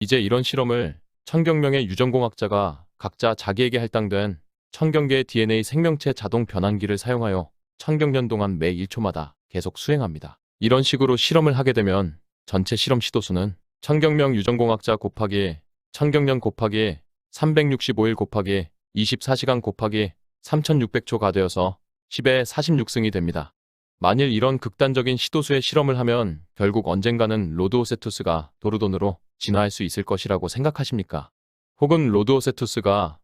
이제 이런 실험을 1000경 명의 유전공학자가 각자 자기에게 할당된 1000경개의 DNA 생명체 자동 변환기를 사용하여 1000경 년 동안 매 1초마다 계속 수행합니다. 이런 식으로 실험을 하게 되면 전체 실험 시도수는 1000경 명 유전공학자 곱하기 1000경 년 곱하기 365일 곱하기 24시간 곱하기 3600초가 되어서 10의 46승이 됩니다. 만일 이런 극단적인 시도수의 실험을 하면 결국 언젠가는 로드오세투스가 도르돈으로 진화할 수 있을 것이라고 생각하십니까? 혹은 로드오세투스가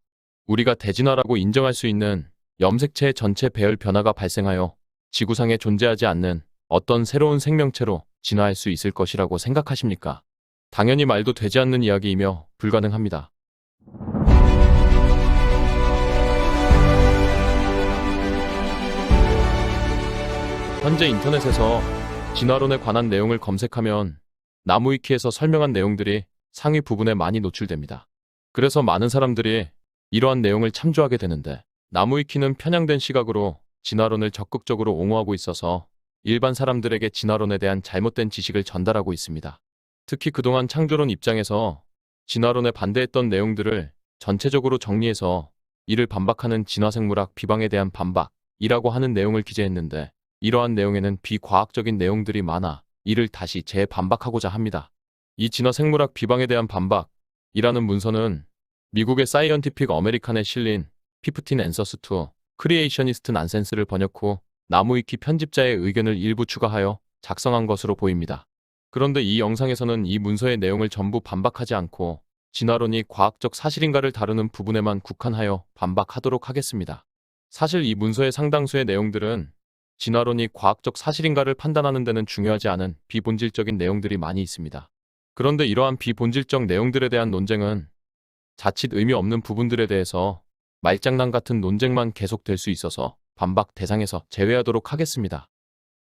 우리가 대진화라고 인정할 수 있는 염색체의 전체 배열 변화가 발생하여 지구상에 존재하지 않는 어떤 새로운 생명체로 진화할 수 있을 것이라고 생각하십니까? 당연히 말도 되지 않는 이야기이며 불가능합니다. 현재 인터넷에서 진화론에 관한 내용을 검색하면 나무위키에서 설명한 내용들이 상위 부분에 많이 노출됩니다. 그래서 많은 사람들이 이러한 내용을 참조하게 되는데, 나무위키는 편향된 시각으로 진화론을 적극적으로 옹호하고 있어서 일반 사람들에게 진화론에 대한 잘못된 지식을 전달하고 있습니다. 특히 그동안 창조론 입장에서 진화론에 반대했던 내용들을 전체적으로 정리해서 이를 반박하는 진화생물학 비방에 대한 반박이라고 하는 내용을 기재했는데, 이러한 내용에는 비과학적인 내용들이 많아 이를 다시 재반박하고자 합니다. 이 진화생물학 비방에 대한 반박이라는 문서는 미국의 사이언티픽 어메리칸에 실린 15 Answers to Creationist Nonsense를 번역 후 나무위키 편집자의 의견을 일부 추가하여 작성한 것으로 보입니다. 그런데 이 영상에서는 이 문서의 내용을 전부 반박하지 않고 진화론이 과학적 사실인가를 다루는 부분에만 국한하여 반박하도록 하겠습니다. 사실 이 문서의 상당수의 내용들은 진화론이 과학적 사실인가를 판단하는 데는 중요하지 않은 비본질적인 내용들이 많이 있습니다. 그런데 이러한 비본질적 내용들에 대한 논쟁은 자칫 의미 없는 부분들에 대해서 말장난 같은 논쟁만 계속될 수 있어서 반박 대상에서 제외하도록 하겠습니다.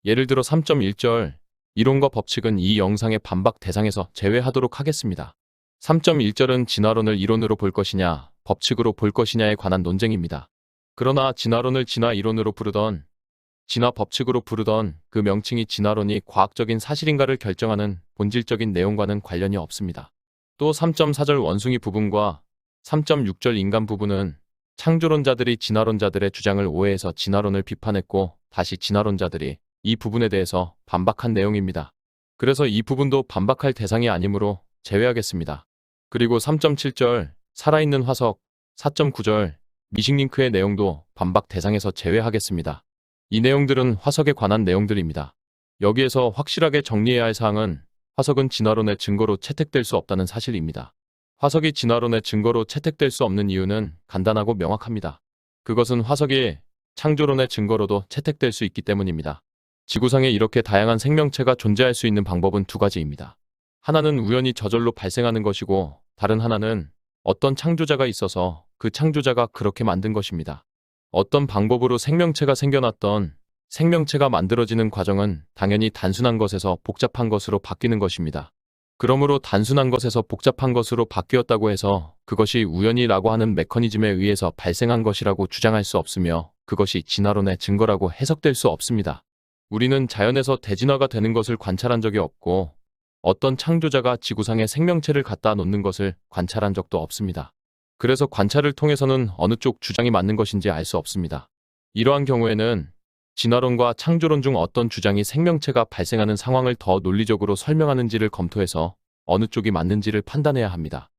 예를 들어 3.1절 이론과 법칙은 이 영상의 반박 대상에서 제외하도록 하겠습니다. 3.1절은 진화론을 이론으로 볼 것이냐, 법칙으로 볼 것이냐에 관한 논쟁입니다. 그러나 진화론을 진화 이론으로 부르던 진화 법칙으로 부르던 그 명칭이 진화론이 과학적인 사실인가를 결정하는 본질적인 내용과는 관련이 없습니다. 또 3.4절 원숭이 부분과 3.6절 인간 부분은 창조론자들이 진화론자들의 주장을 오해해서 진화론을 비판했고 다시 진화론자들이 이 부분에 대해서 반박한 내용입니다. 그래서 이 부분도 반박할 대상이 아니므로 제외하겠습니다. 그리고 3.7절 살아있는 화석, 4.9절 미식링크의 내용도 반박 대상에서 제외하겠습니다. 이 내용들은 화석에 관한 내용들입니다. 여기에서 확실하게 정리해야 할 사항은 화석은 진화론의 증거로 채택될 수 없다는 사실입니다. 화석이 진화론의 증거로 채택될 수 없는 이유는 간단하고 명확합니다. 그것은 화석이 창조론의 증거로도 채택될 수 있기 때문입니다. 지구상에 이렇게 다양한 생명체가 존재할 수 있는 방법은 두 가지입니다. 하나는 우연히 저절로 발생하는 것이고 다른 하나는 어떤 창조자가 있어서 그 창조자가 그렇게 만든 것입니다. 어떤 방법으로 생명체가 생겨났던 생명체가 만들어지는 과정은 당연히 단순한 것에서 복잡한 것으로 바뀌는 것입니다. 그러므로 단순한 것에서 복잡한 것으로 바뀌었다고 해서 그것이 우연이라고 하는 메커니즘에 의해서 발생한 것이라고 주장할 수 없으며 그것이 진화론의 증거라고 해석될 수 없습니다. 우리는 자연에서 대진화가 되는 것을 관찰한 적이 없고 어떤 창조자가 지구상에 생명체를 갖다 놓는 것을 관찰한 적도 없습니다. 그래서 관찰을 통해서는 어느 쪽 주장이 맞는 것인지 알 수 없습니다. 이러한 경우에는 진화론과 창조론 중 어떤 주장이 생명체가 발생하는 상황을 더 논리적으로 설명하는지를 검토해서 어느 쪽이 맞는지를 판단해야 합니다.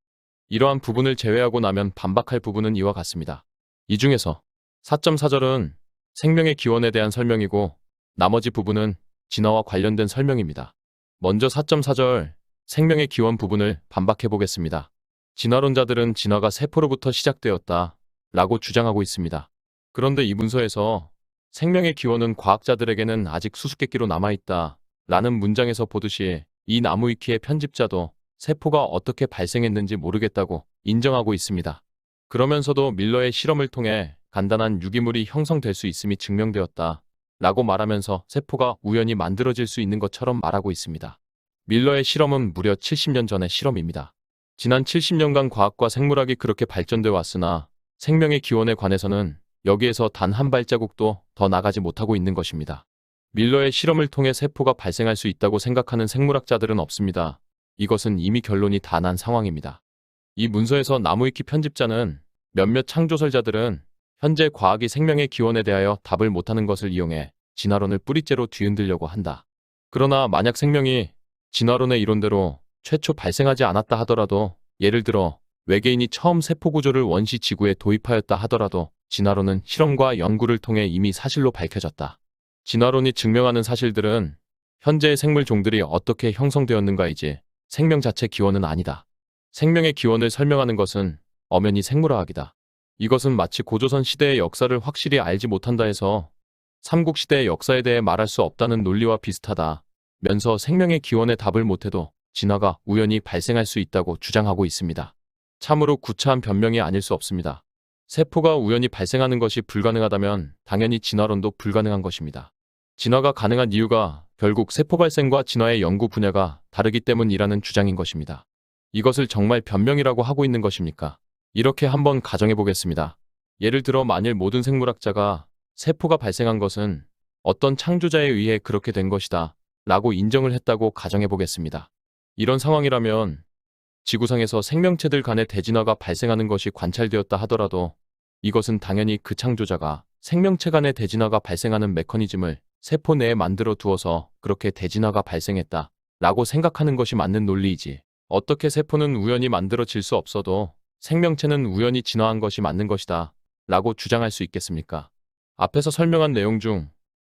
이러한 부분을 제외하고 나면 반박할 부분은 이와 같습니다. 이 중에서 4.4절은 생명의 기원에 대한 설명이고 나머지 부분은 진화와 관련된 설명입니다. 먼저 4.4절 생명의 기원 부분을 반박해 보겠습니다. 진화론자들은 진화가 세포로부터 시작되었다 라고 주장하고 있습니다. 그런데 이 문서에서 생명의 기원은 과학자들에게는 아직 수수께끼로 남아있다 라는 문장에서 보듯이 이 나무위키의 편집자도 세포가 어떻게 발생했는지 모르겠다고 인정하고 있습니다. 그러면서도 밀러의 실험을 통해 간단한 유기물이 형성될 수 있음이 증명되었다 라고 말하면서 세포가 우연히 만들어질 수 있는 것처럼 말하고 있습니다. 밀러의 실험은 무려 70년 전의 실험입니다. 지난 70년간 과학과 생물학이 그렇게 발전돼 왔으나 생명의 기원에 관해서는 여기에서 단 한 발자국도 더 나가지 못하고 있는 것입니다. 밀러의 실험을 통해 세포가 발생할 수 있다고 생각하는 생물학자들은 없습니다. 이것은 이미 결론이 다 난 상황입니다. 이 문서에서 나무위키 편집자는 몇몇 창조설자들은 현재 과학이 생명의 기원에 대하여 답을 못하는 것을 이용해 진화론을 뿌리째로 뒤흔들려고 한다. 그러나 만약 생명이 진화론의 이론대로 최초 발생하지 않았다 하더라도, 예를 들어 외계인이 처음 세포 구조를 원시 지구에 도입하였다 하더라도 진화론은 실험과 연구를 통해 이미 사실로 밝혀졌다. 진화론이 증명하는 사실들은 현재의 생물 종들이 어떻게 형성되었는가이지 생명 자체 기원은 아니다. 생명의 기원을 설명하는 것은 엄연히 생물화학이다. 이것은 마치 고조선 시대의 역사를 확실히 알지 못한다 해서 삼국시대의 역사에 대해 말할 수 없다는 논리와 비슷하다 면서 생명의 기원에 답을 못해도 진화가 우연히 발생할 수 있다고 주장하고 있습니다. 참으로 구차한 변명이 아닐 수 없습니다. 세포가 우연히 발생하는 것이 불가능하다면 당연히 진화론도 불가능한 것입니다. 진화가 가능한 이유가 결국 세포 발생과 진화의 연구 분야가 다르기 때문이라는 주장인 것입니다. 이것을 정말 변명이라고 하고 있는 것입니까? 이렇게 한번 가정해 보겠습니다. 예를 들어 만일 모든 생물학자가 세포가 발생한 것은 어떤 창조자에 의해 그렇게 된 것이다 라고 인정을 했다고 가정해 보겠습니다. 이런 상황이라면 지구상에서 생명체들 간의 대진화가 발생하는 것이 관찰되었다 하더라도 이것은 당연히 그 창조자가 생명체 간의 대진화가 발생하는 메커니즘을 세포 내에 만들어 두어서 그렇게 대진화가 발생했다 라고 생각하는 것이 맞는 논리이지, 어떻게 세포는 우연히 만들어질 수 없어도 생명체는 우연히 진화한 것이 맞는 것이다 라고 주장할 수 있겠습니까? 앞에서 설명한 내용 중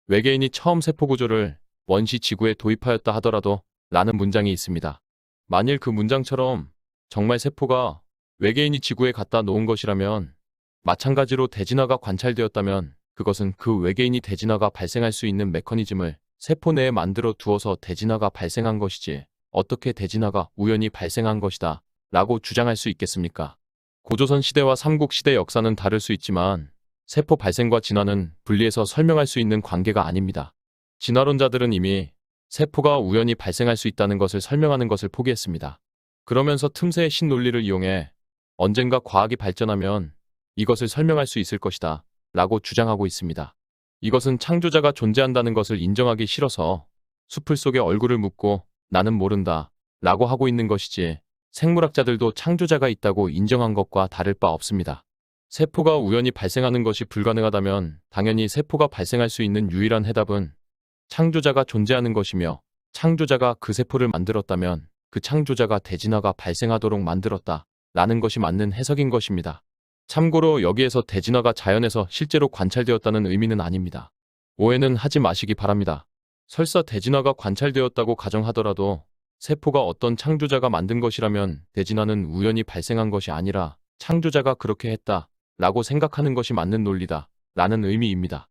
외계인이 처음 세포 구조를 원시 지구에 도입하였다 하더라도 라는 문장이 있습니다. 만일 그 문장처럼 정말 세포가 외계인이 지구에 갖다 놓은 것이라면, 마찬가지로 대진화가 관찰되었다면 그것은 그 외계인이 대진화가 발생할 수 있는 메커니즘을 세포 내에 만들어 두어서 대진화가 발생한 것이지 어떻게 대진화가 우연히 발생한 것이다 라고 주장할 수 있겠습니까? 고조선 시대와 삼국 시대 역사는 다를 수 있지만 세포 발생과 진화는 분리해서 설명할 수 있는 관계가 아닙니다. 진화론자들은 이미 세포가 우연히 발생할 수 있다는 것을 설명하는 것을 포기했습니다. 그러면서 틈새의 신논리를 이용해 언젠가 과학이 발전하면 이것을 설명할 수 있을 것이다 라고 주장하고 있습니다. 이것은 창조자가 존재한다는 것을 인정하기 싫어서 숲을 속에 얼굴을 묻고 나는 모른다 라고 하고 있는 것이지, 생물학자들도 창조자가 있다고 인정한 것과 다를 바 없습니다. 세포가 우연히 발생하는 것이 불가능하다면 당연히 세포가 발생할 수 있는 유일한 해답은 창조자가 존재하는 것이며, 창조자가 그 세포를 만들었다면 그 창조자가 대진화가 발생하도록 만들었다 라는 것이 맞는 해석인 것입니다. 참고로 여기에서 대진화가 자연에서 실제로 관찰되었다는 의미는 아닙니다. 오해는 하지 마시기 바랍니다. 설사 대진화가 관찰되었다고 가정하더라도 세포가 어떤 창조자가 만든 것이라면 대진화는 우연히 발생한 것이 아니라 창조자가 그렇게 했다 라고 생각하는 것이 맞는 논리다 라는 의미입니다.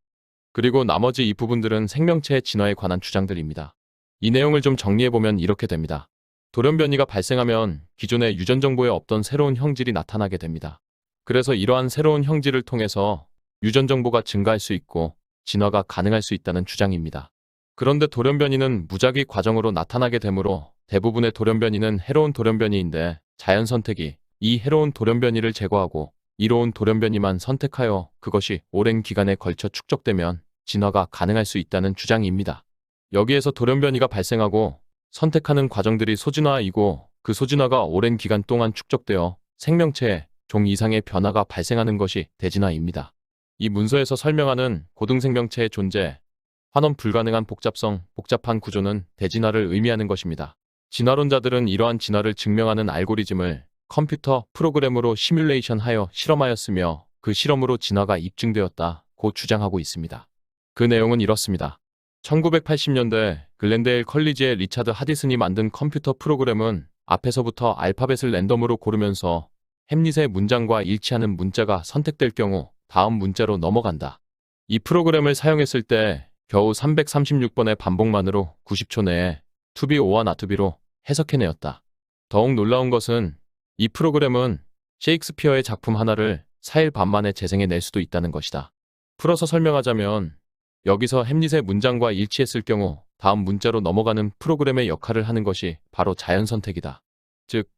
그리고 나머지 이 부분들은 생명체의 진화에 관한 주장들입니다. 이 내용을 좀 정리해보면 이렇게 됩니다. 돌연변이가 발생하면 기존의 유전 정보에 없던 새로운 형질이 나타나게 됩니다. 그래서 이러한 새로운 형질을 통해서 유전 정보가 증가할 수 있고 진화가 가능할 수 있다는 주장입니다. 그런데 돌연변이는 무작위 과정으로 나타나게 되므로 대부분의 돌연변이는 해로운 돌연변이인데, 자연 선택이 이 해로운 돌연변이를 제거하고 이로운 돌연변이만 선택하여 그것이 오랜 기간에 걸쳐 축적되면 진화가 가능할 수 있다는 주장입니다. 여기에서 돌연변이가 발생하고 선택하는 과정들이 소진화이고 그 소진화가 오랜 기간 동안 축적되어 생명체에 종 이상의 변화가 발생하는 것이 대진화입니다. 이 문서에서 설명하는 고등생명체의 존재, 환원 불가능한 복잡성, 복잡한 구조는 대진화를 의미하는 것입니다. 진화론자들은 이러한 진화를 증명하는 알고리즘을 컴퓨터 프로그램으로 시뮬레이션하여 실험하였으며 그 실험으로 진화가 입증되었다고 주장하고 있습니다. 그 내용은 이렇습니다. 1980년대 글렌데일 컬리지의 리차드 하디슨이 만든 컴퓨터 프로그램은 앞에서부터 알파벳을 랜덤으로 고르면서 햄릿의 문장과 일치하는 문자가 선택될 경우 다음 문자로 넘어간다. 이 프로그램을 사용했을 때 겨우 336번의 반복만으로 90초 내에 투비 오와 나투비로 해석해내었다. 더욱 놀라운 것은 이 프로그램은 셰익스피어의 작품 하나를 4일 반 만에 재생해낼 수도 있다는 것이다. 풀어서 설명하자면 여기서 햄릿의 문장과 일치했을 경우 다음 문자로 넘어가는 프로그램의 역할을 하는 것이 바로 자연선택이다. 즉,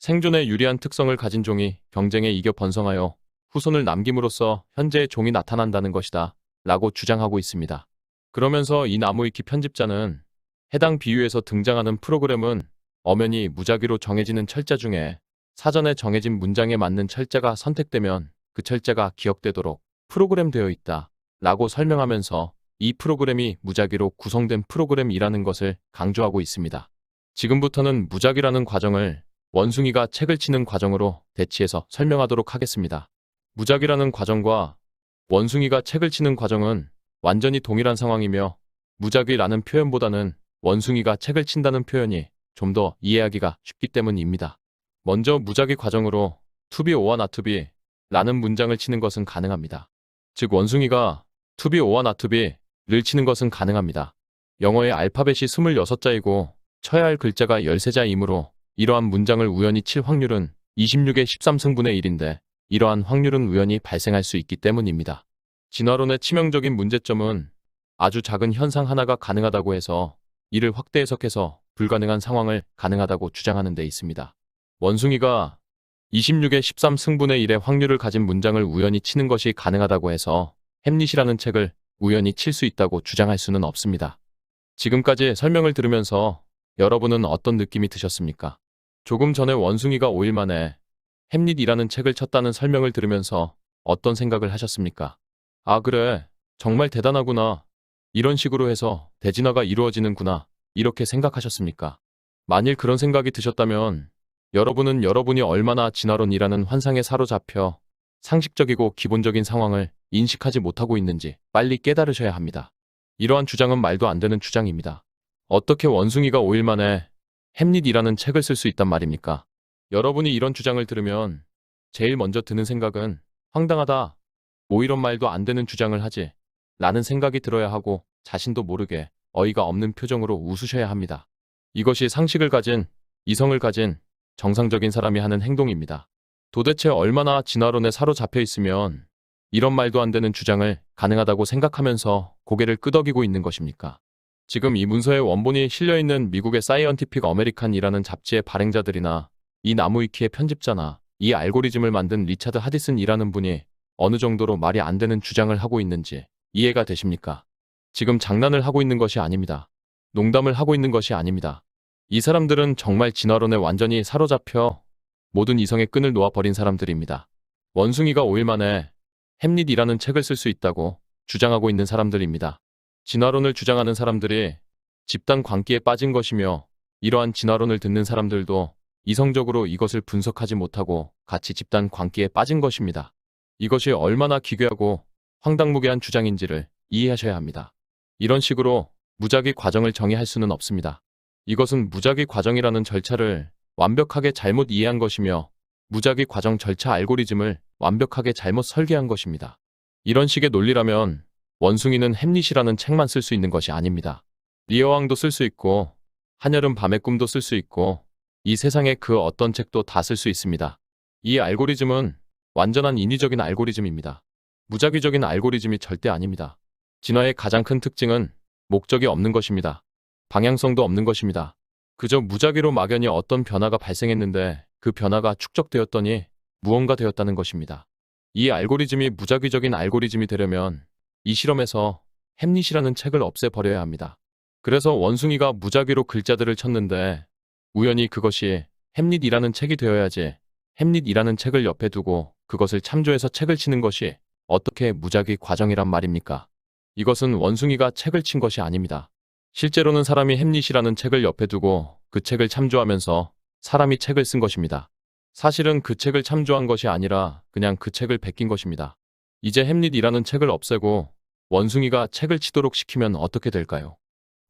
생존에 유리한 특성을 가진 종이 경쟁에 이겨 번성하여 후손을 남김으로써 현재의 종이 나타난다는 것이다 라고 주장하고 있습니다. 그러면서 이 나무위키 편집자는 해당 비유에서 등장하는 프로그램은 엄연히 무작위로 정해지는 철자 중에 사전에 정해진 문장에 맞는 철자가 선택되면 그 철자가 기억되도록 프로그램되어 있다 라고 설명하면서 이 프로그램이 무작위로 구성된 프로그램이라는 것을 강조하고 있습니다. 지금부터는 무작위라는 과정을 원숭이가 책을 치는 과정으로 대치해서 설명하도록 하겠습니다. 무작위라는 과정과 원숭이가 책을 치는 과정은 완전히 동일한 상황이며 무작위라는 표현보다는 원숭이가 책을 친다는 표현이 좀 더 이해하기가 쉽기 때문입니다. 먼저 무작위 과정으로 to be or not to be 라는 문장을 치는 것은 가능합니다. 즉 원숭이가 to be or not to be를 치는 것은 가능합니다. 영어의 알파벳이 26자이고 쳐야 할 글자가 13자이므로 이러한 문장을 우연히 칠 확률은 26의 13승분의 1인데 이러한 확률은 우연히 발생할 수 있기 때문입니다. 진화론의 치명적인 문제점은 아주 작은 현상 하나가 가능하다고 해서 이를 확대 해석해서 불가능한 상황을 가능하다고 주장하는 데 있습니다. 원숭이가 26의 13승분의 1의 확률을 가진 문장을 우연히 치는 것이 가능하다고 해서 햄릿이라는 책을 우연히 칠 수 있다고 주장할 수는 없습니다. 지금까지 설명을 들으면서 여러분은 어떤 느낌이 드셨습니까? 조금 전에 원숭이가 5일 만에 햄릿이라는 책을 쳤다는 설명을 들으면서 어떤 생각을 하셨습니까? 아, 그래. 정말 대단하구나. 이런 식으로 해서 대진화가 이루어지는구나. 이렇게 생각하셨습니까? 만일 그런 생각이 드셨다면 여러분은 여러분이 얼마나 진화론이라는 환상에 사로잡혀 상식적이고 기본적인 상황을 인식하지 못하고 있는지 빨리 깨달으셔야 합니다. 이러한 주장은 말도 안 되는 주장입니다. 어떻게 원숭이가 5일 만에 햄릿이라는 책을 쓸 수 있단 말입니까? 여러분이 이런 주장을 들으면 제일 먼저 드는 생각은 황당하다. 뭐 이런 말도 안 되는 주장을 하지? 라는 생각이 들어야 하고 자신도 모르게 어이가 없는 표정으로 웃으셔야 합니다. 이것이 상식을 가진, 이성을 가진 정상적인 사람이 하는 행동입니다. 도대체 얼마나 진화론에 사로잡혀 있으면 이런 말도 안 되는 주장을 가능하다고 생각하면서 고개를 끄덕이고 있는 것입니까? 지금 이 문서의 원본이 실려있는 미국의 사이언티픽 어메리칸이라는 잡지의 발행자들이나 이 나무위키의 편집자나 이 알고리즘을 만든 리차드 하디슨이라는 분이 어느 정도로 말이 안 되는 주장을 하고 있는지 이해가 되십니까? 지금 장난을 하고 있는 것이 아닙니다. 농담을 하고 있는 것이 아닙니다. 이 사람들은 정말 진화론에 완전히 사로잡혀 모든 이성의 끈을 놓아버린 사람들입니다. 원숭이가 5일 만에 햄릿이라는 책을 쓸 수 있다고 주장하고 있는 사람들입니다. 진화론을 주장하는 사람들이 집단 광기에 빠진 것이며 이러한 진화론을 듣는 사람들도 이성적으로 이것을 분석하지 못하고 같이 집단 광기에 빠진 것입니다. 이것이 얼마나 기괴하고 황당무계한 주장인지를 이해하셔야 합니다. 이런 식으로 무작위 과정을 정의할 수는 없습니다. 이것은 무작위 과정이라는 절차를 완벽하게 잘못 이해한 것이며 무작위 과정 절차 알고리즘을 완벽하게 잘못 설계한 것입니다. 이런 식의 논리라면 원숭이는 햄릿이라는 책만 쓸 수 있는 것이 아닙니다. 리어왕도 쓸 수 있고 한여름 밤의 꿈도 쓸 수 있고 이 세상의 그 어떤 책도 다 쓸 수 있습니다. 이 알고리즘은 완전한 인위적인 알고리즘입니다. 무작위적인 알고리즘이 절대 아닙니다. 진화의 가장 큰 특징은 목적이 없는 것입니다. 방향성도 없는 것입니다. 그저 무작위로 막연히 어떤 변화가 발생했는데 그 변화가 축적되었더니 무언가 되었다는 것입니다. 이 알고리즘이 무작위적인 알고리즘이 되려면 이 실험에서 햄릿이라는 책을 없애버려야 합니다. 그래서 원숭이가 무작위로 글자들을 쳤는데 우연히 그것이 햄릿이라는 책이 되어야지 햄릿이라는 책을 옆에 두고 그것을 참조해서 책을 치는 것이 어떻게 무작위 과정이란 말입니까? 이것은 원숭이가 책을 친 것이 아닙니다. 실제로는 사람이 햄릿이라는 책을 옆에 두고 그 책을 참조하면서 사람이 책을 쓴 것입니다. 사실은 그 책을 참조한 것이 아니라 그냥 그 책을 베낀 것입니다. 이제 햄릿이라는 책을 없애고 원숭이가 책을 치도록 시키면 어떻게 될까요?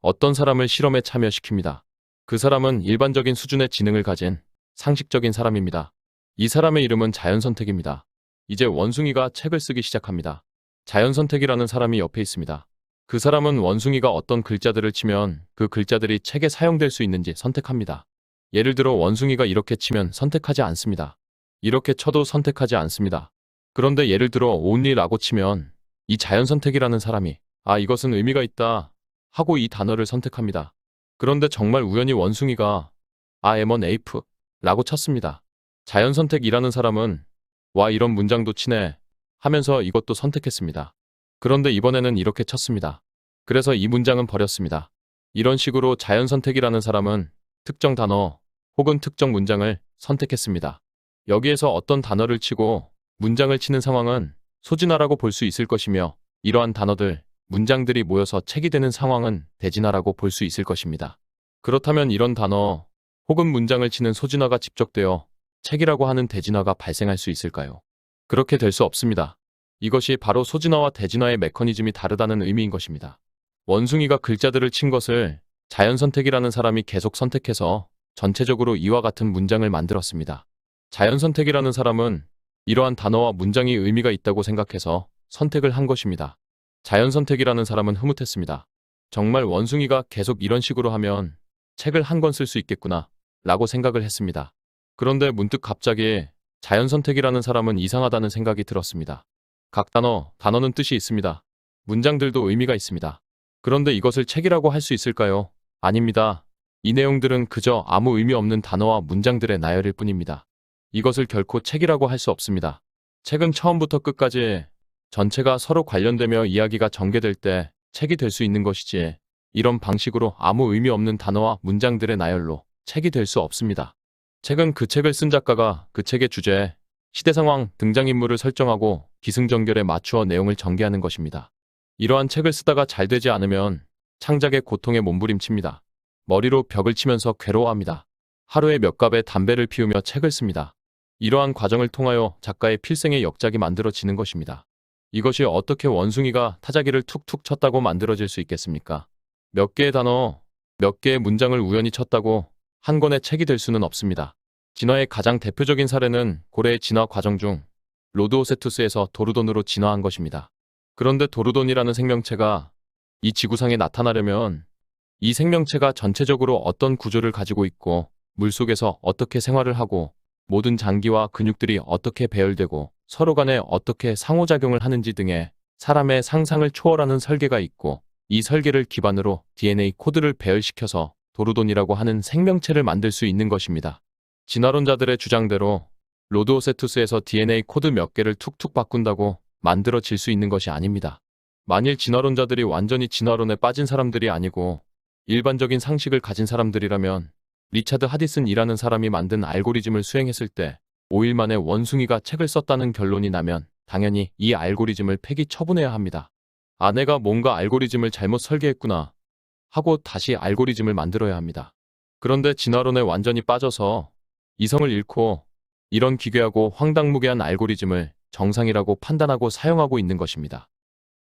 어떤 사람을 실험에 참여시킵니다. 그 사람은 일반적인 수준의 지능을 가진 상식적인 사람입니다. 이 사람의 이름은 자연선택입니다. 이제 원숭이가 책을 쓰기 시작합니다. 자연선택이라는 사람이 옆에 있습니다. 그 사람은 원숭이가 어떤 글자들을 치면 그 글자들이 책에 사용될 수 있는지 선택합니다. 예를 들어 원숭이가 이렇게 치면 선택하지 않습니다. 이렇게 쳐도 선택하지 않습니다. 그런데 예를 들어 only라고 치면 이 자연선택이라는 사람이 이것은 의미가 있다 하고 이 단어를 선택합니다. 그런데 정말 우연히 원숭이가 I am an ape 라고 쳤습니다. 자연선택이라는 사람은 와 이런 문장도 치네 하면서 이것도 선택했습니다. 그런데 이번에는 이렇게 쳤습니다. 그래서 이 문장은 버렸습니다. 이런 식으로 자연선택이라는 사람은 특정 단어 혹은 특정 문장을 선택했습니다. 여기에서 어떤 단어를 치고 문장을 치는 상황은 소진화라고 볼 수 있을 것이며 이러한 단어들, 문장들이 모여서 책이 되는 상황은 대진화라고 볼 수 있을 것입니다. 그렇다면 이런 단어 혹은 문장을 치는 소진화가 집적되어 책이라고 하는 대진화가 발생할 수 있을까요? 그렇게 될 수 없습니다. 이것이 바로 소진화와 대진화의 메커니즘이 다르다는 의미인 것입니다. 원숭이가 글자들을 친 것을 자연선택이라는 사람이 계속 선택해서 전체적으로 이와 같은 문장을 만들었습니다. 자연선택이라는 사람은 이러한 단어와 문장이 의미가 있다고 생각해서 선택을 한 것입니다. 자연선택이라는 사람은 흐뭇했습니다. 정말 원숭이가 계속 이런 식으로 하면 책을 한 권 쓸 수 있겠구나 라고 생각을 했습니다. 그런데 문득 갑자기 자연선택이라는 사람은 이상하다는 생각이 들었습니다. 각 단어는 뜻이 있습니다. 문장들도 의미가 있습니다. 그런데 이것을 책이라고 할 수 있을까요? 아닙니다. 이 내용들은 그저 아무 의미 없는 단어와 문장들의 나열일 뿐입니다. 이것을 결코 책이라고 할 수 없습니다. 책은 처음부터 끝까지 전체가 서로 관련되며 이야기가 전개될 때 책이 될 수 있는 것이지 이런 방식으로 아무 의미 없는 단어와 문장들의 나열로 책이 될 수 없습니다. 책은 그 책을 쓴 작가가 그 책의 주제, 시대 상황, 등장인물을 설정하고 기승전결에 맞추어 내용을 전개하는 것입니다. 이러한 책을 쓰다가 잘 되지 않으면 창작의 고통에 몸부림칩니다. 머리로 벽을 치면서 괴로워합니다. 하루에 몇 갑의 담배를 피우며 책을 씁니다. 이러한 과정을 통하여 작가의 필생의 역작이 만들어지는 것입니다. 이것이 어떻게 원숭이가 타자기를 툭툭 쳤다고 만들어질 수 있겠습니까? 몇 개의 단어, 몇 개의 문장을 우연히 쳤다고 한 권의 책이 될 수는 없습니다. 진화의 가장 대표적인 사례는 고래의 진화 과정 중 로드오세투스에서 도르돈으로 진화한 것입니다. 그런데 도르돈이라는 생명체가 이 지구상에 나타나려면 이 생명체가 전체적으로 어떤 구조를 가지고 있고 물속에서 어떻게 생활을 하고 모든 장기와 근육들이 어떻게 배열되고 서로 간에 어떻게 상호작용을 하는지 등의 사람의 상상을 초월하는 설계가 있고 이 설계를 기반으로 DNA 코드를 배열시켜서 도르돈이라고 하는 생명체를 만들 수 있는 것입니다. 진화론자들의 주장대로 로드오세투스에서 DNA 코드 몇 개를 툭툭 바꾼다고 만들어질 수 있는 것이 아닙니다. 만일 진화론자들이 완전히 진화론에 빠진 사람들이 아니고 일반적인 상식을 가진 사람들이라면 리차드 하디슨이라는 사람이 만든 알고리즘을 수행했을 때 5일 만에 원숭이가 책을 썼다는 결론이 나면 당연히 이 알고리즘을 폐기 처분해야 합니다. 아내가 뭔가 알고리즘을 잘못 설계했구나 하고 다시 알고리즘을 만들어야 합니다. 그런데 진화론에 완전히 빠져서 이성을 잃고 이런 기괴하고 황당무계한 알고리즘을 정상이라고 판단하고 사용하고 있는 것입니다.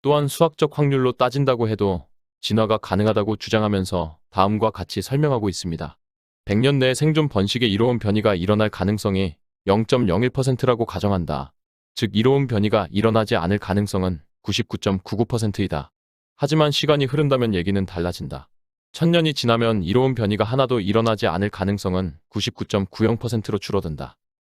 또한 수학적 확률로 따진다고 해도 진화가 가능하다고 주장하면서 다음과 같이 설명하고 있습니다. 100년 내 생존 번식의 이로운 변이가 일어날 가능성이 0.01%라고 가정한다. 즉 이로운 변이가 일어나지 않을 가능성은 99.99%이다. 하지만 시간이 흐른다면 얘기는 달라진다. 1000년이 지나면 이로운 변이가 하나도 일어나지 않을 가능성은 99.90%로 줄어든다.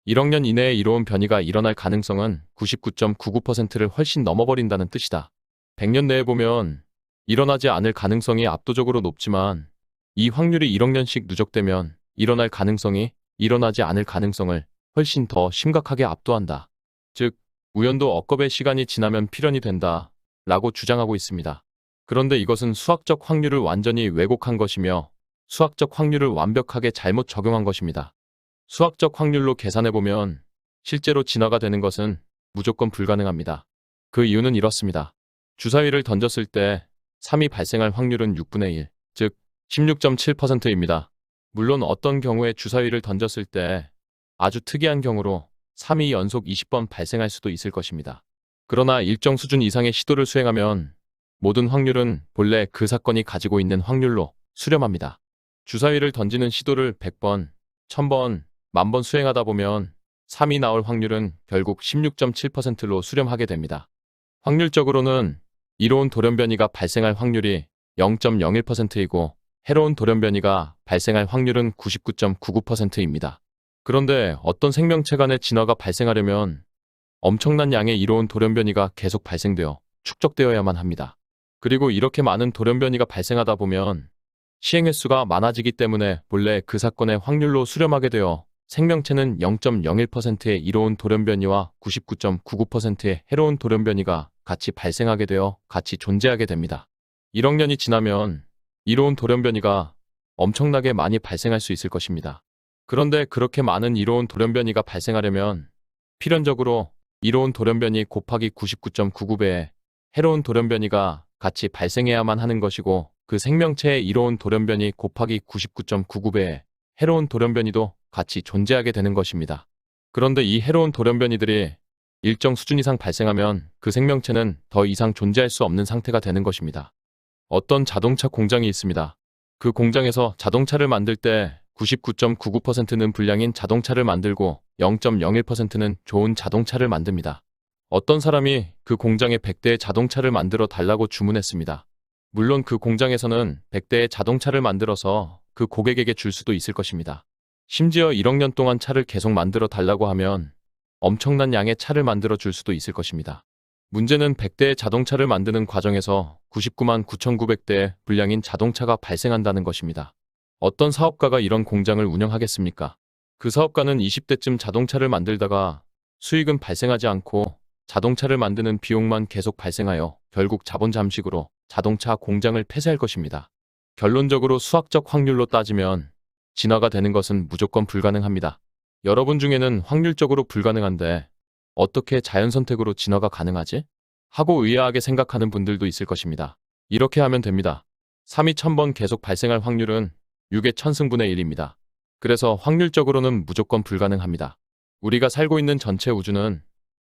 1억 년 이내에 이로운 변이가 일어날 가능성은 99.99%를 훨씬 넘어버린다는 뜻이다. 100년 내에 보면 일어나지 않을 가능성이 압도적으로 높지만 이 확률이 1억 년씩 누적되면 일어날 가능성이 일어나지 않을 가능성을 훨씬 더 심각하게 압도한다. 즉, 우연도 억겁의 시간이 지나면 필연이 된다 라고 주장하고 있습니다. 그런데 이것은 수학적 확률을 완전히 왜곡한 것이며 수학적 확률을 완벽하게 잘못 적용한 것입니다. 수학적 확률로 계산해보면 실제로 진화가 되는 것은 무조건 불가능합니다. 그 이유는 이렇습니다. 주사위를 던졌을 때 3이 발생할 확률은 6분의 1, 즉 16.7%입니다. 물론 어떤 경우에 주사위를 던졌을 때 아주 특이한 경우로 3이 연속 20번 발생할 수도 있을 것입니다. 그러나 일정 수준 이상의 시도를 수행하면 모든 확률은 본래 그 사건이 가지고 있는 확률로 수렴합니다. 주사위를 던지는 시도를 100번, 1000번, 10,000번 수행하다 보면 3이 나올 확률은 결국 16.7%로 수렴하게 됩니다. 확률적으로는 이로운 돌연변이가 발생할 확률이 0.01%이고 해로운 돌연변이가 발생할 확률은 99.99%입니다. 그런데 어떤 생명체 간의 진화가 발생하려면 엄청난 양의 이로운 돌연변이가 계속 발생되어 축적되어야만 합니다. 그리고 이렇게 많은 돌연변이가 발생하다 보면 시행 횟수가 많아지기 때문에 본래 그 사건의 확률로 수렴하게 되어 생명체는 0.01%의 이로운 돌연변이와 99.99%의 해로운 돌연변이가 같이 발생하게 되어 같이 존재하게 됩니다. 1억 년이 지나면 이로운 돌연변이가 엄청나게 많이 발생할 수 있을 것입니다. 그런데 그렇게 많은 이로운 돌연변이가 발생하려면 필연적으로 이로운 돌연변이 곱하기 99.99배의 해로운 돌연변이가 같이 발생해야만 하는 것이고, 그 생명체의 이로운 돌연변이 곱하기 99.99배의 해로운 돌연변이도 같이 존재하게 되는 것입니다. 그런데 이 해로운 돌연변이들이 일정 수준 이상 발생하면 그 생명체는 더 이상 존재할 수 없는 상태가 되는 것입니다. 어떤 자동차 공장이 있습니다. 그 공장에서 자동차를 만들 때 99.99%는 불량인 자동차를 만들고 0.01%는 좋은 자동차를 만듭니다. 어떤 사람이 그 공장에 100대의 자동차를 만들어 달라고 주문했습니다. 물론 그 공장에서는 100대의 자동차를 만들어서 그 고객에게 줄 수도 있을 것입니다. 심지어 1억 년 동안 차를 계속 만들어 달라고 하면 엄청난 양의 차를 만들어 줄 수도 있을 것입니다. 문제는 100대의 자동차를 만드는 과정에서 99만 9,900대의 불량인 자동차가 발생한다는 것입니다. 어떤 사업가가 이런 공장을 운영하겠습니까? 그 사업가는 20대쯤 자동차를 만들다가 수익은 발생하지 않고 자동차를 만드는 비용만 계속 발생하여 결국 자본 잠식으로 자동차 공장을 폐쇄할 것입니다. 결론적으로 수학적 확률로 따지면 진화가 되는 것은 무조건 불가능합니다. 여러분 중에는 확률적으로 불가능한데 어떻게 자연선택으로 진화가 가능하지? 하고 의아하게 생각하는 분들도 있을 것입니다. 이렇게 하면 됩니다. 3이 1000번 계속 발생할 확률은 6의 1000승분의 1입니다. 그래서 확률적으로는 무조건 불가능합니다. 우리가 살고 있는 전체 우주는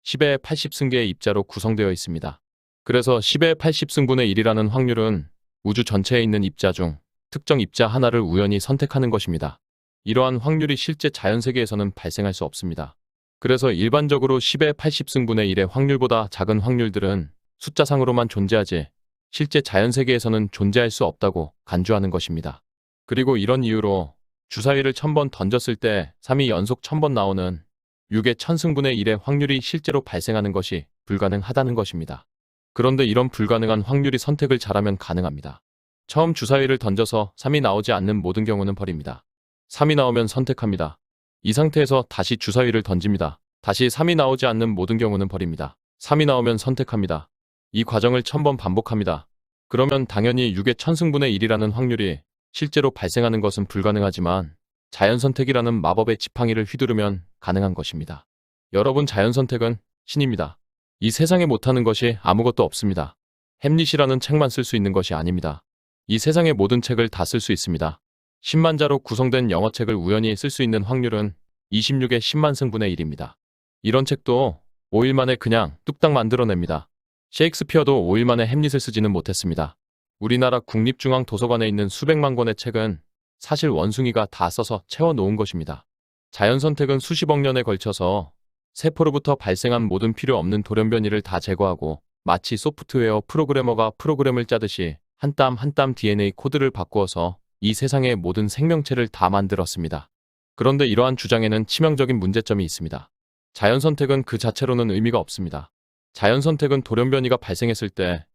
10의 80승계의 입자로 구성되어 있습니다. 그래서 10의 80승분의 1이라는 확률은 우주 전체에 있는 입자 중 특정 입자 하나를 우연히 선택하는 것입니다. 이러한 확률이 실제 자연세계에서는 발생할 수 없습니다. 그래서 일반적으로 10의 80승분의 1의 확률보다 작은 확률들은 숫자상으로만 존재하지 실제 자연세계에서는 존재할 수 없다고 간주하는 것입니다. 그리고 이런 이유로 주사위를 1000번 던졌을 때 3이 연속 1000번 나오는 6의 1000승분의 1의 확률이 실제로 발생하는 것이 불가능하다는 것입니다. 그런데 이런 불가능한 확률이 선택을 잘하면 가능합니다. 처음 주사위를 던져서 3이 나오지 않는 모든 경우는 버립니다. 3이 나오면 선택합니다. 이 상태에서 다시 주사위를 던집니다. 다시 3이 나오지 않는 모든 경우는 버립니다. 3이 나오면 선택합니다. 이 과정을 1000번 반복합니다. 그러면 당연히 6의 1000승분의 1이라는 확률이 실제로 발생하는 것은 불가능하지만 자연선택이라는 마법의 지팡이를 휘두르면 가능한 것입니다. 여러분, 자연선택은 신입니다. 이 세상에 못하는 것이 아무것도 없습니다. 햄릿이라는 책만 쓸 수 있는 것이 아닙니다. 이 세상의 모든 책을 다 쓸 수 있습니다. 10만 자로 구성된 영어책을 우연히 쓸 수 있는 확률은 26의 10만 승분의 1입니다. 이런 책도 5일 만에 그냥 뚝딱 만들어냅니다. 셰익스피어도 5일 만에 햄릿을 쓰지는 못했습니다. 우리나라 국립중앙도서관에 있는 수백만 권의 책은 사실 원숭이가 다 써서 채워놓은 것입니다. 자연선택은 수십억 년에 걸쳐서 세포로부터 발생한 모든 필요 없는 돌연변이를 다 제거하고 마치 소프트웨어 프로그래머가 프로그램을 짜듯이 한 땀 한 땀 DNA 코드를 바꾸어서 이 세상의 모든 생명체를 다 만들었습니다. 그런데 이러한 주장에는 치명적인 문제점이 있습니다. 자연선택은 그 자체로는 의미가 없습니다. 자연선택은 돌연변이가 발생했을 때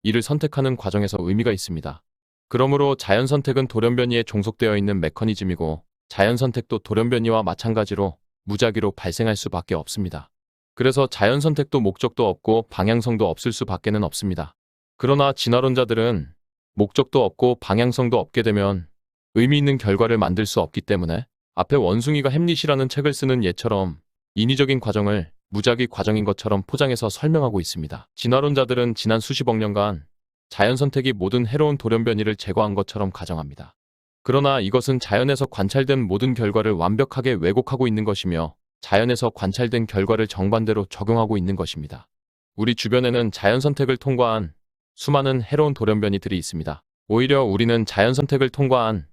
이를 선택하는 과정에서 의미가 있습니다. 그러므로 자연선택은 돌연변이에 종속되어 있는 메커니즘이고 자연선택도 돌연변이와 마찬가지로 무작위로 발생할 수밖에 없습니다. 그래서 자연선택도 목적도 없고 방향성도 없을 수밖에는 없습니다. 그러나 진화론자들은 목적도 없고 방향성도 없게 되면 의미 있는 결과를 만들 수 없기 때문에 앞에 원숭이가 햄릿이라는 책을 쓰는 예처럼 인위적인 과정을 무작위 과정인 것처럼 포장해서 설명하고 있습니다. 진화론자들은 지난 수십억 년간 자연선택이 모든 해로운 돌연변이를 제거한 것처럼 가정합니다. 그러나 이것은 자연에서 관찰된 모든 결과를 완벽하게 왜곡하고 있는 것이며 자연에서 관찰된 결과를 정반대로 적용하고 있는 것입니다. 우리 주변에는 자연선택을 통과한 수많은 해로운 돌연변이들이 있습니다. 오히려 우리는 자연선택을 통과한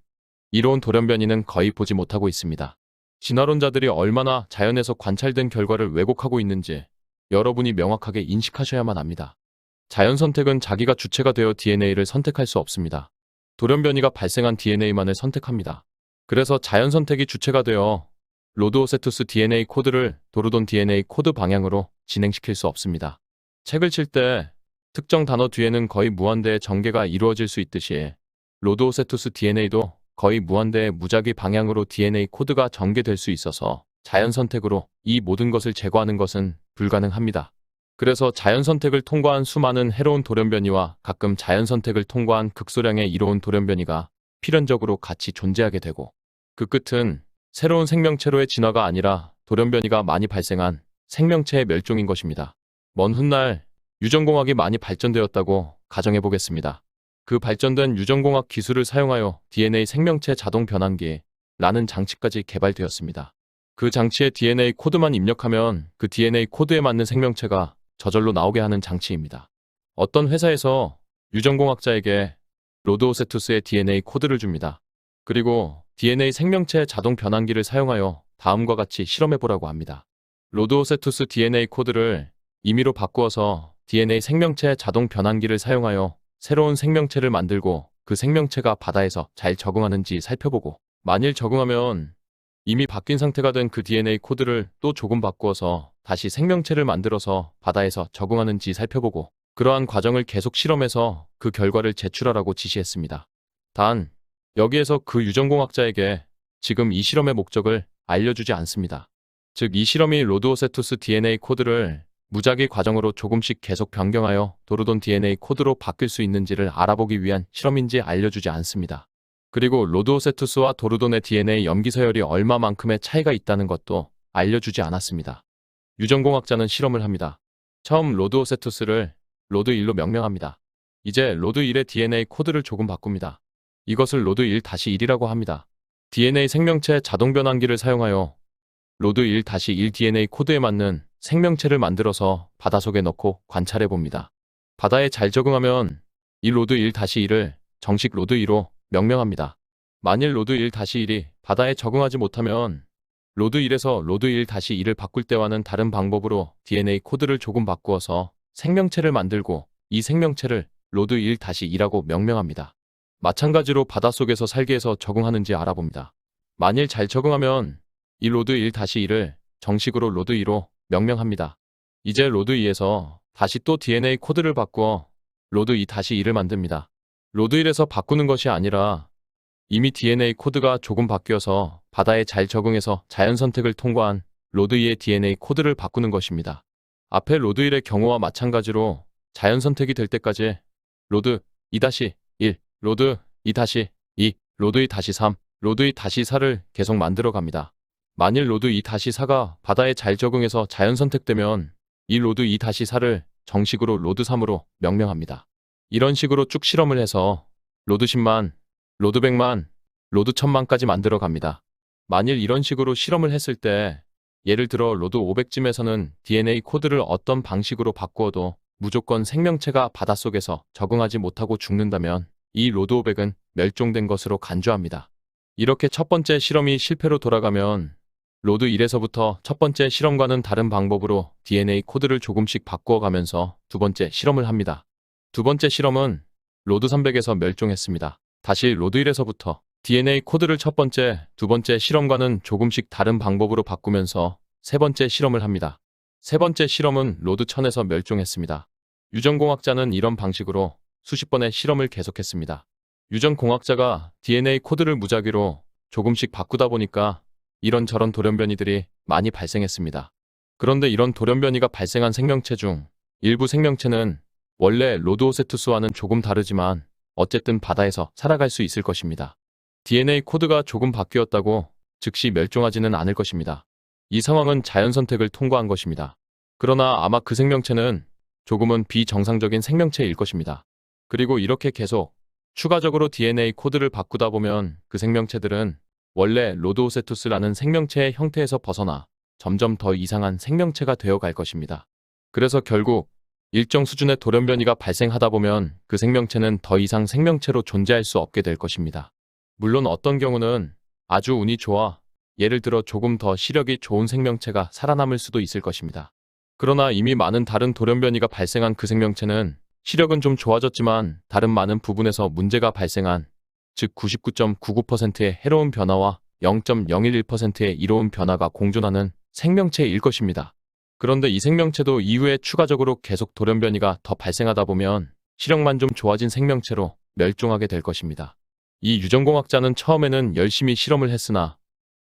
이로운 돌연변이는 거의 보지 못하고 있습니다. 진화론자들이 얼마나 자연에서 관찰된 결과를 왜곡하고 있는지 여러분이 명확하게 인식하셔야만 합니다. 자연선택은 자기가 주체가 되어 DNA를 선택할 수 없습니다. 돌연변이가 발생한 DNA만을 선택합니다. 그래서 자연선택이 주체가 되어 로드오세투스 DNA 코드를 도르돈 DNA 코드 방향으로 진행시킬 수 없습니다. 책을 칠 때 특정 단어 뒤에는 거의 무한대의 전개가 이루어질 수 있듯이 로드오세투스 DNA도 거의 무한대의 무작위 방향으로 DNA 코드가 전개될 수 있어서 자연선택으로 이 모든 것을 제거하는 것은 불가능합니다. 그래서 자연선택을 통과한 수많은 해로운 돌연변이와 가끔 자연선택을 통과한 극소량의 이로운 돌연변이가 필연적으로 같이 존재하게 되고, 그 끝은 새로운 생명체로의 진화가 아니라 돌연변이가 많이 발생한 생명체의 멸종인 것입니다. 먼 훗날 유전공학이 많이 발전되었다고 가정해 보겠습니다. 그 발전된 유전공학 기술을 사용하여 DNA 생명체 자동 변환기라는 장치까지 개발되었습니다. 그 장치에 DNA 코드만 입력하면 그 DNA 코드에 맞는 생명체가 저절로 나오게 하는 장치입니다. 어떤 회사에서 유전공학자에게 로드오세투스의 DNA 코드를 줍니다. 그리고 DNA 생명체 자동 변환기를 사용하여 다음과 같이 실험해보라고 합니다. 로드오세투스 DNA 코드를 임의로 바꾸어서 DNA 생명체 자동 변환기를 사용하여 새로운 생명체를 만들고 그 생명체가 바다에서 잘 적응하는지 살펴보고, 만일 적응하면 이미 바뀐 상태가 된 그 DNA 코드를 또 조금 바꾸어서 다시 생명체를 만들어서 바다에서 적응하는지 살펴보고, 그러한 과정을 계속 실험해서 그 결과를 제출하라고 지시했습니다. 단, 여기에서 그 유전공학자에게 지금 이 실험의 목적을 알려주지 않습니다. 즉, 이 실험이 로드오세투스 DNA 코드를 무작위 과정으로 조금씩 계속 변경하여 도르돈 DNA 코드로 바뀔 수 있는지를 알아보기 위한 실험인지 알려주지 않습니다. 그리고 로드오세투스와 도르돈의 DNA 염기 서열이 얼마만큼의 차이가 있다는 것도 알려주지 않았습니다. 유전공학자는 실험을 합니다. 처음 로드오세투스를 로드1로 명명합니다. 이제 로드1의 DNA 코드를 조금 바꿉니다. 이것을 로드1-1이라고 합니다. DNA 생명체 자동 변환기를 사용하여 로드1-1 DNA 코드에 맞는 생명체를 만들어서 바닷속에 넣고 관찰해 봅니다. 바다에 잘 적응하면 이 로드1-1을 정식 로드2로 명명합니다. 만일 로드1-1이 바다에 적응하지 못하면 로드1에서 로드1-2를 바꿀 때와는 다른 방법으로 DNA 코드를 조금 바꾸어서 생명체를 만들고 이 생명체를 로드1-2라고 명명합니다. 마찬가지로 바닷속에서 살기 위해서 적응하는지 알아봅니다. 만일 잘 적응하면 이 로드1-2를 정식으로 로드2로 명명합니다. 이제 로드2에서 다시 또 DNA 코드를 바꾸어 로드2-2를 만듭니다. 로드1에서 바꾸는 것이 아니라 이미 DNA 코드가 조금 바뀌어서 바다에 잘 적응해서 자연 선택을 통과한 로드2의 DNA 코드를 바꾸는 것입니다. 앞에 로드1의 경우와 마찬가지로 자연 선택이 될 때까지 로드2-1, 로드2-2, 로드2-3, 로드2-4를 계속 만들어 갑니다. 만일 로드2-4가 바다에 잘 적응해서 자연 선택되면 이 로드2-4를 정식으로 로드3으로 명명합니다. 이런 식으로 쭉 실험을 해서 로드10만, 로드100만, 로드1000만까지 만들어 갑니다. 만일 이런 식으로 실험을 했을 때 예를 들어 로드500쯤에서는 DNA 코드를 어떤 방식으로 바꾸어도 무조건 생명체가 바닷속에서 적응하지 못하고 죽는다면 이 로드500은 멸종된 것으로 간주합니다. 이렇게 첫 번째 실험이 실패로 돌아가면 로드1에서부터 첫 번째 실험과는 다른 방법으로 DNA 코드를 조금씩 바꾸어가면서 두 번째 실험을 합니다. 두 번째 실험은 로드300에서 멸종했습니다. 다시 로드1에서부터 DNA 코드를 첫 번째, 두 번째 실험과는 조금씩 다른 방법으로 바꾸면서 세 번째 실험을 합니다. 세 번째 실험은 로드1000에서 멸종했습니다. 유전공학자는 이런 방식으로 수십 번의 실험을 계속했습니다. 유전공학자가 DNA 코드를 무작위로 조금씩 바꾸다 보니까 이런저런 돌연변이들이 많이 발생했습니다. 그런데 이런 돌연변이가 발생한 생명체 중 일부 생명체는 원래 로드오세투스와는 조금 다르지만 어쨌든 바다에서 살아갈 수 있을 것입니다. DNA 코드가 조금 바뀌었다고 즉시 멸종하지는 않을 것입니다. 이 상황은 자연 선택을 통과한 것입니다. 그러나 아마 그 생명체는 조금은 비정상적인 생명체일 것입니다. 그리고 이렇게 계속 추가적으로 DNA 코드를 바꾸다 보면 그 생명체들은 원래 로드오세투스라는 생명체의 형태에서 벗어나 점점 더 이상한 생명체가 되어갈 것입니다. 그래서 결국 일정 수준의 돌연변이가 발생하다 보면 그 생명체는 더 이상 생명체로 존재할 수 없게 될 것입니다. 물론 어떤 경우는 아주 운이 좋아 예를 들어 조금 더 시력이 좋은 생명체가 살아남을 수도 있을 것입니다. 그러나 이미 많은 다른 돌연변이가 발생한 그 생명체는 시력은 좀 좋아졌지만 다른 많은 부분에서 문제가 발생한, 즉 99.99%의 해로운 변화와 0.011%의 이로운 변화가 공존하는 생명체일 것입니다. 그런데 이 생명체도 이후에 추가적으로 계속 돌연변이가 더 발생하다 보면 시력만 좀 좋아진 생명체로 멸종하게 될 것입니다. 이 유전공학자는 처음에는 열심히 실험을 했으나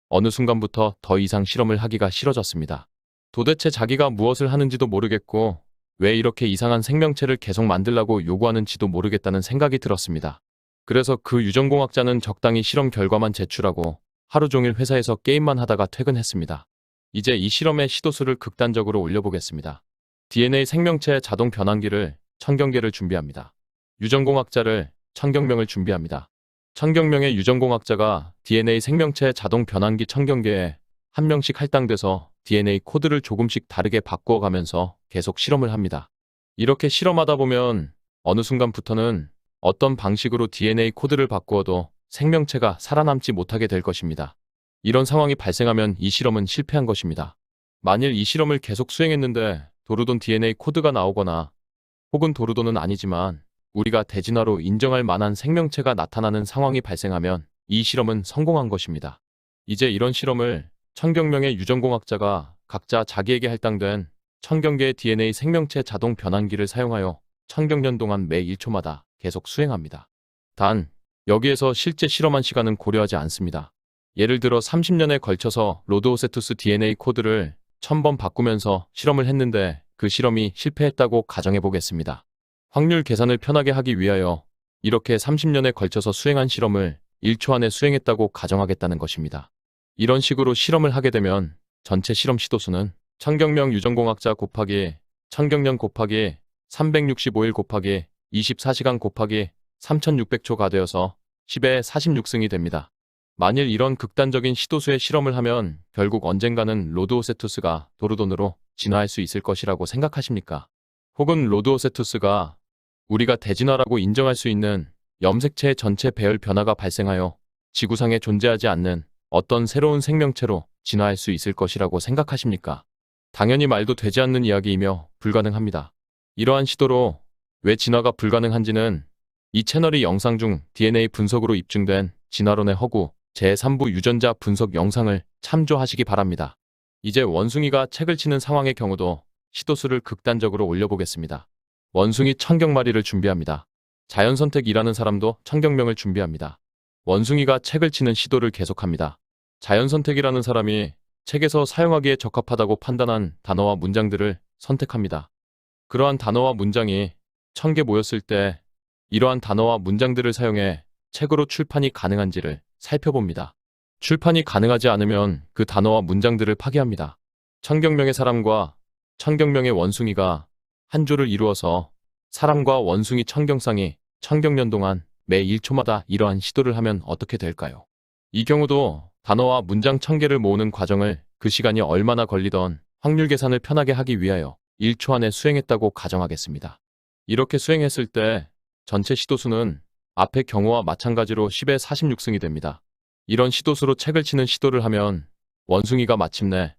어느 순간부터 더 이상 실험을 하기가 싫어졌습니다. 도대체 자기가 무엇을 하는지도 모르겠고 왜 이렇게 이상한 생명체를 계속 만들라고 요구하는지도 모르겠다는 생각이 들었습니다. 그래서 그 유전공학자는 적당히 실험 결과만 제출하고 하루 종일 회사에서 게임만 하다가 퇴근했습니다. 이제 이 실험의 시도수를 극단적으로 올려보겠습니다. DNA 생명체 자동 변환기를 1000경개를 준비합니다. 유전공학자를 1000경명을 준비합니다. 1000경명의 유전공학자가 DNA 생명체 자동 변환기 1000경개에 한 명씩 할당돼서 DNA 코드를 조금씩 다르게 바꾸어가면서 계속 실험을 합니다. 이렇게 실험하다 보면 어느 순간부터는 어떤 방식으로 DNA 코드를 바꾸어도 생명체가 살아남지 못하게 될 것입니다. 이런 상황이 발생하면 이 실험은 실패한 것입니다. 만일 이 실험을 계속 수행했는데 도르돈 DNA 코드가 나오거나 혹은 도르돈은 아니지만 우리가 대진화로 인정할 만한 생명체가 나타나는 상황이 발생하면 이 실험은 성공한 것입니다. 이제 이런 실험을 1000경명의 유전공학자가 각자 자기에게 할당된 1000경개의 DNA 생명체 자동 변환기를 사용하여 1000경년 동안 매 1초마다 계속 수행합니다. 단, 여기에서 실제 실험한 시간은 고려하지 않습니다. 예를 들어 30년에 걸쳐서 로드오세투스 DNA 코드를 1000번 바꾸면서 실험을 했는데 그 실험이 실패했다고 가정해 보겠습니다. 확률 계산을 편하게 하기 위하여 이렇게 30년에 걸쳐서 수행한 실험을 1초 안에 수행했다고 가정하겠다는 것입니다. 이런 식으로 실험을 하게 되면 전체 실험 시도수는 1000경명 유전공학자 곱하기 1000경년 곱하기 365일 곱하기 24시간 곱하기 3600초가 되어서 10의 46승이 됩니다. 만일 이런 극단적인 시도수의 실험을 하면 결국 언젠가는 로드오세투스가 도르돈으로 진화할 수 있을 것이라고 생각하십니까? 혹은 로드오세투스가 우리가 대진화라고 인정할 수 있는 염색체의 전체 배열 변화가 발생하여 지구상에 존재하지 않는 어떤 새로운 생명체로 진화할 수 있을 것이라고 생각하십니까? 당연히 말도 되지 않는 이야기이며 불가능합니다. 이러한 시도로 왜 진화가 불가능한지는 이 채널이 영상 중 DNA 분석으로 입증된 진화론의 허구 제3부 유전자 분석 영상을 참조하시기 바랍니다. 이제 원숭이가 책을 치는 상황의 경우도 시도수를 극단적으로 올려보겠습니다. 원숭이 1000경마리를 준비합니다. 자연선택이라는 사람도 1000경명을 준비합니다. 원숭이가 책을 치는 시도를 계속합니다. 자연선택이라는 사람이 책에서 사용하기에 적합하다고 판단한 단어와 문장들을 선택합니다. 그러한 단어와 문장이 1000개 모였을 때 이러한 단어와 문장들을 사용해 책으로 출판이 가능한지를 살펴봅니다. 출판이 가능하지 않으면 그 단어와 문장들을 파기합니다. 1000경명의 사람과 1000경명의 원숭이가 한 조를 이루어서 사람과 원숭이 1000경쌍이 1000경년 동안 매 1초마다 이러한 시도를 하면 어떻게 될까요? 이 경우도 단어와 문장 1000개를 모으는 과정을 그 시간이 얼마나 걸리던 확률 계산을 편하게 하기 위하여 1초 안에 수행했다고 가정하겠습니다. 이렇게 수행했을 때 전체 시도수는 앞의 경우와 마찬가지로 10의 46승이 됩니다. 이런 시도수로 책을 치는 시도를 하면 원숭이가 마침내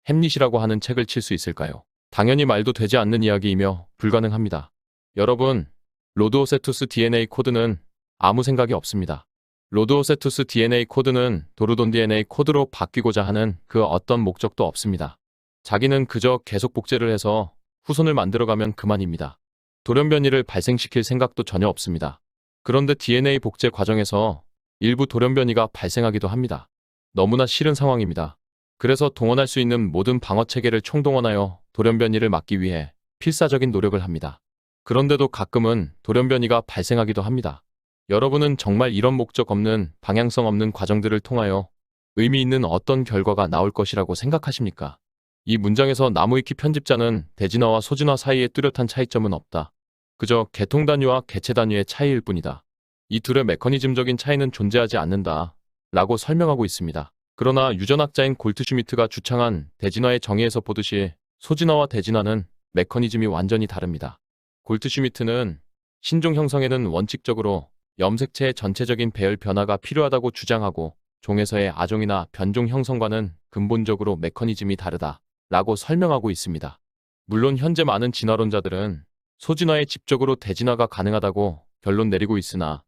햄릿이라고 하는 책을 칠 수 있을까요? 당연히 말도 되지 않는 이야기이며 불가능합니다. 여러분, 로드오세투스 DNA 코드는 아무 생각이 없습니다. 로드오세투스 DNA 코드는 도르돈 DNA 코드로 바뀌고자 하는 그 어떤 목적도 없습니다. 자기는 그저 계속 복제를 해서 후손을 만들어가면 그만입니다. 돌연변이를 발생시킬 생각도 전혀 없습니다. 그런데 DNA 복제 과정에서 일부 돌연변이가 발생하기도 합니다. 너무나 싫은 상황입니다. 그래서 동원할 수 있는 모든 방어체계를 총동원하여 돌연변이를 막기 위해 필사적인 노력을 합니다. 그런데도 가끔은 돌연변이가 발생하기도 합니다. 여러분은 정말 이런 목적 없는 방향성 없는 과정들을 통하여 의미 있는 어떤 결과가 나올 것이라고 생각하십니까? 이 문장에서 나무위키 편집자는 대진화와 소진화 사이에 뚜렷한 차이점은 없다. 그저 계통 단위와 개체 단위의 차이일 뿐이다. 이 둘의 메커니즘적인 차이는 존재하지 않는다. 라고 설명하고 있습니다. 그러나 유전학자인 골트슈미트가 주창한 대진화의 정의에서 보듯이 소진화와 대진화는 메커니즘이 완전히 다릅니다. 골트슈미트는 신종 형성에는 원칙적으로 염색체의 전체적인 배열 변화가 필요하다고 주장하고 종에서의 아종이나 변종 형성과는 근본적으로 메커니즘이 다르다 라고 설명하고 있습니다. 물론 현재 많은 진화론자들은 소진화에 집적으로 대진화가 가능하다고 결론 내리고 있으나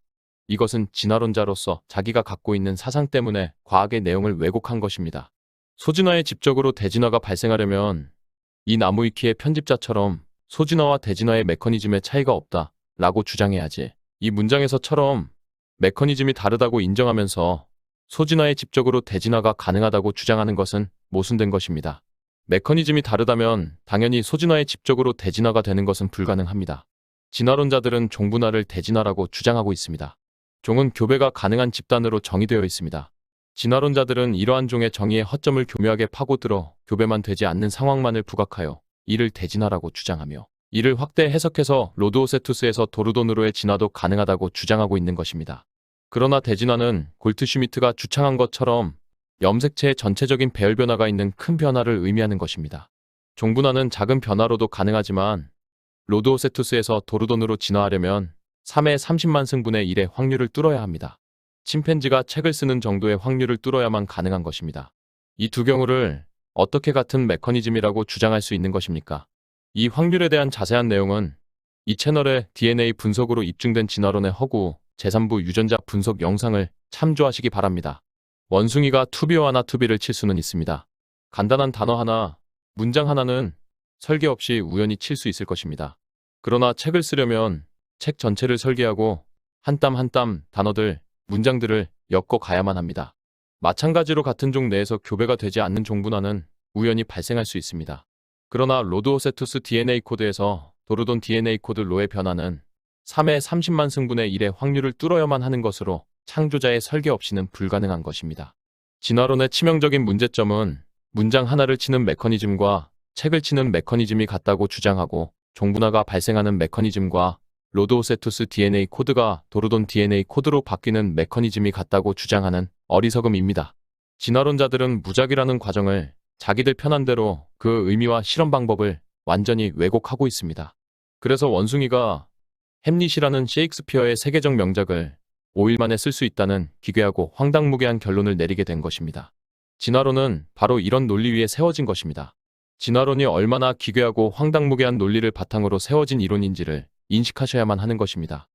이것은 진화론자로서 자기가 갖고 있는 사상 때문에 과학의 내용을 왜곡한 것입니다. 소진화에 집적으로 대진화가 발생하려면 이 나무위키의 편집자처럼 소진화와 대진화의 메커니즘의 차이가 없다 라고 주장해야지. 이 문장에서처럼 메커니즘이 다르다고 인정하면서 소진화에 집적으로 대진화가 가능하다고 주장하는 것은 모순된 것입니다. 메커니즘이 다르다면 당연히 소진화에 집적으로 대진화가 되는 것은 불가능합니다. 진화론자들은 종분화를 대진화라고 주장하고 있습니다. 종은 교배가 가능한 집단으로 정의되어 있습니다. 진화론자들은 이러한 종의 정의의 허점을 교묘하게 파고들어 교배만 되지 않는 상황만을 부각하여 이를 대진화라고 주장하며 이를 확대 해석해서 로드오세투스에서 도르돈으로의 진화도 가능하다고 주장하고 있는 것입니다. 그러나 대진화는 골트슈미트가 주창한 것처럼 염색체의 전체적인 배열 변화가 있는 큰 변화를 의미하는 것입니다. 종분화는 작은 변화로도 가능하지만 로드오세투스에서 도르돈으로 진화하려면 3의 30만 승분의 1의 확률을 뚫어야 합니다. 침팬지가 책을 쓰는 정도의 확률을 뚫어야만 가능한 것입니다. 이 두 경우를 어떻게 같은 메커니즘이라고 주장할 수 있는 것입니까? 이 확률에 대한 자세한 내용은 이 채널의 DNA 분석으로 입증된 진화론의 허구 제3부 유전자 분석 영상을 참조하시기 바랍니다. 원숭이가 투비와 하나 투비를 칠 수는 있습니다. 간단한 단어 하나, 문장 하나는 설계 없이 우연히 칠 수 있을 것입니다. 그러나 책을 쓰려면 책 전체를 설계하고 한 땀 한 땀 단어들, 문장들을 엮어 가야만 합니다. 마찬가지로 같은 종 내에서 교배가 되지 않는 종분화는 우연히 발생할 수 있습니다. 그러나 로드오세투스 DNA 코드에서 도르돈 DNA 코드 로의 변화는 3의 30만 승분의 1의 확률을 뚫어야만 하는 것으로 창조자의 설계 없이는 불가능한 것입니다. 진화론의 치명적인 문제점은 문장 하나를 치는 메커니즘과 책을 치는 메커니즘이 같다고 주장하고 종분화가 발생하는 메커니즘과 로드오세투스 DNA 코드가 도르돈 DNA 코드로 바뀌는 메커니즘이 같다고 주장하는 어리석음입니다. 진화론자들은 무작위라는 과정을 자기들 편한대로 그 의미와 실험 방법을 완전히 왜곡하고 있습니다. 그래서 원숭이가 햄릿이라는 셰익스피어의 세계적 명작을 5일 만에 쓸 수 있다는 기괴하고 황당무계한 결론을 내리게 된 것입니다. 진화론은 바로 이런 논리 위에 세워진 것입니다. 진화론이 얼마나 기괴하고 황당무계한 논리를 바탕으로 세워진 이론인지를 인식하셔야만 하는 것입니다.